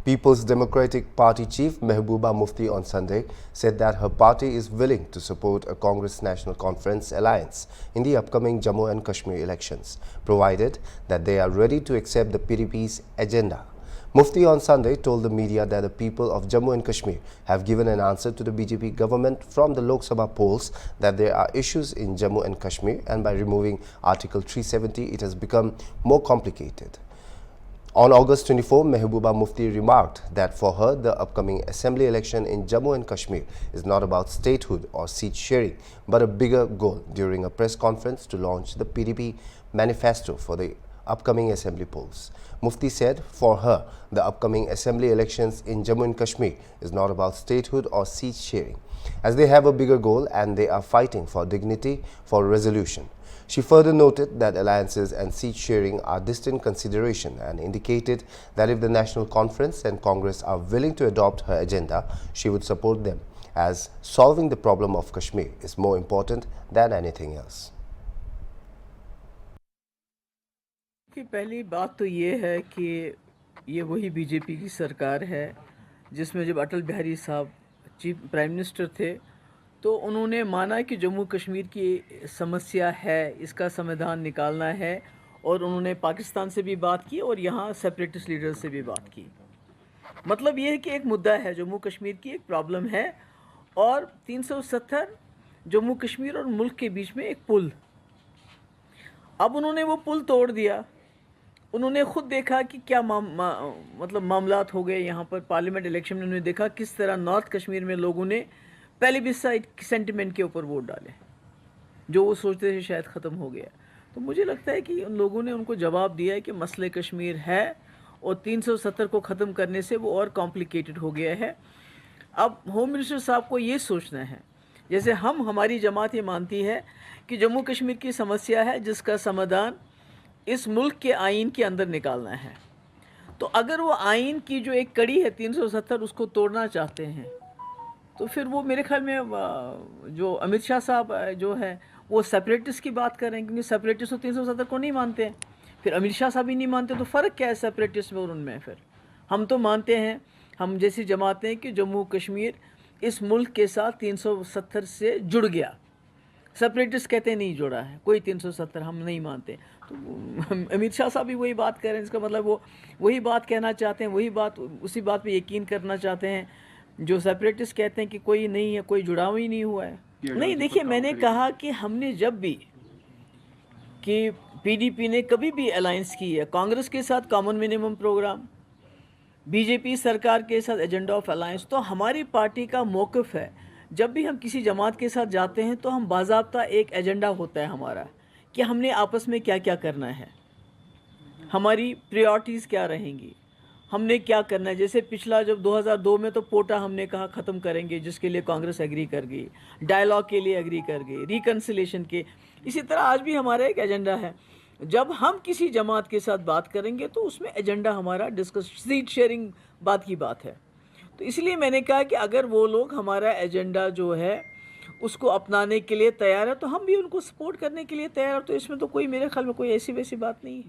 People's Democratic Party chief Mehbooba Mufti on Sunday said that her party is willing to support a Congress National Conference alliance in the upcoming Jammu and Kashmir elections, provided that they are ready to accept the PDP's agenda. Mufti on Sunday told the media that the people of Jammu and Kashmir have given an answer to the BJP government from the Lok Sabha polls that there are issues in Jammu and Kashmir, and by removing Article 370 it has become more complicated. On August 24, Mehbooba Mufti remarked that for her, the upcoming assembly election in Jammu and Kashmir is not about statehood or seat sharing, but a bigger goal during a press conference to launch the PDP manifesto for the upcoming assembly polls. Mufti said for her, the upcoming assembly elections in Jammu and Kashmir is not about statehood or seat sharing, as they have a bigger goal and they are fighting for dignity for resolution. She further noted that alliances and seat sharing are distant consideration and indicated that if the National Conference and Congress are willing to adopt her agenda, she would support them, as solving the problem of Kashmir is more important than anything else. पहली बात तो ये है कि ये वही BJP की सरकार है जिसमें जब अटल बिहारी साहब चीफ प्राइम मिनिस्टर थे तो उन्होंने माना कि जम्मू कश्मीर की समस्या है, इसका समाधान निकालना है, और उन्होंने पाकिस्तान से भी बात की और यहाँ सेपरेटिस्ट लीडर से भी बात की। मतलब ये है कि एक मुद्दा है, जम्मू कश्मीर की एक प्रॉब्लम है और 370 जम्मू कश्मीर और मुल्क के बीच में एक पुल। अब उन्होंने वो पुल तोड़ दिया। उन्होंने खुद देखा कि क्या मतलब मामलात हो गए यहाँ पर। पार्लियामेंट इलेक्शन में उन्होंने देखा किस तरह नॉर्थ कश्मीर में लोगों ने प्लेबिसाइट सेंटिमेंट के ऊपर वोट डाले, जो वो सोचते थे शायद ख़त्म हो गया। तो मुझे लगता है कि उन लोगों ने उनको जवाब दिया है कि मसले कश्मीर है और 370 को ख़त्म करने से वो और कॉम्प्लिकेटेड हो गया है। अब होम मिनिस्टर साहब को ये सोचना है, जैसे हमारी जमात ये मानती है कि जम्मू कश्मीर की समस्या है जिसका समाधान इस मुल्क के आइन के अंदर निकालना है। तो अगर वो आइन की जो एक कड़ी है 370 उसको तोड़ना चाहते हैं तो फिर वो मेरे ख्याल में जो अमित शाह साहब जो है वो सेपरेटिस्ट की बात कर रहे हैं, क्योंकि सेपरेटिस्ट तो 370 को नहीं मानते हैं। फिर अमित शाह साहब भी नहीं मानते, तो फ़र्क क्या है सेपरेटिस्ट में और उनमें? फिर हम तो मानते हैं, हम जैसी जमातें हैं कि जम्मू कश्मीर इस मुल्क के साथ 370 से जुड़ गया। सेपरेटिस्ट कहते हैं नहीं जुड़ा है, कोई 370 हम नहीं मानते। तो अमित शाह साहब भी वही बात कह रहे हैं, इसका मतलब वो वही बात कहना चाहते हैं, वही बात उसी बात पे यकीन करना चाहते हैं जो सेपरेटिस्ट कहते हैं कि कोई नहीं है, कोई जुड़ाव ही नहीं हुआ है। नहीं, देखिए, मैंने कहा कि हमने जब भी कि पीडीपी ने कभी भी अलायंस की है कांग्रेस के साथ, कॉमन मिनिमम प्रोग्राम, बीजेपी सरकार के साथ एजेंडा ऑफ अलायंस, तो हमारी पार्टी का मौक़िफ़ है जब भी हम किसी जमात के साथ जाते हैं तो हम बाज़ाब्ता एक एजेंडा होता है हमारा कि हमने आपस में क्या क्या करना है, हमारी प्रायोरिटीज़ क्या रहेंगी, हमने क्या करना है। जैसे पिछला जब 2002 में तो पोटा हमने कहा ख़त्म करेंगे, जिसके लिए कांग्रेस एग्री कर गई, डायलॉग के लिए एग्री कर गई, रिकन्सिलेशन के। इसी तरह आज भी हमारा एक एजेंडा है। जब हम किसी जमात के साथ बात करेंगे तो उसमें एजेंडा हमारा डिस्कस सीट शेयरिंग बात की बात है। तो इसलिए मैंने कहा कि अगर वो लोग हमारा एजेंडा जो है उसको अपनाने के लिए तैयार है तो हम भी उनको सपोर्ट करने के लिए तैयार है। तो इसमें तो कोई मेरे ख्याल में कोई ऐसी वैसी बात नहीं है।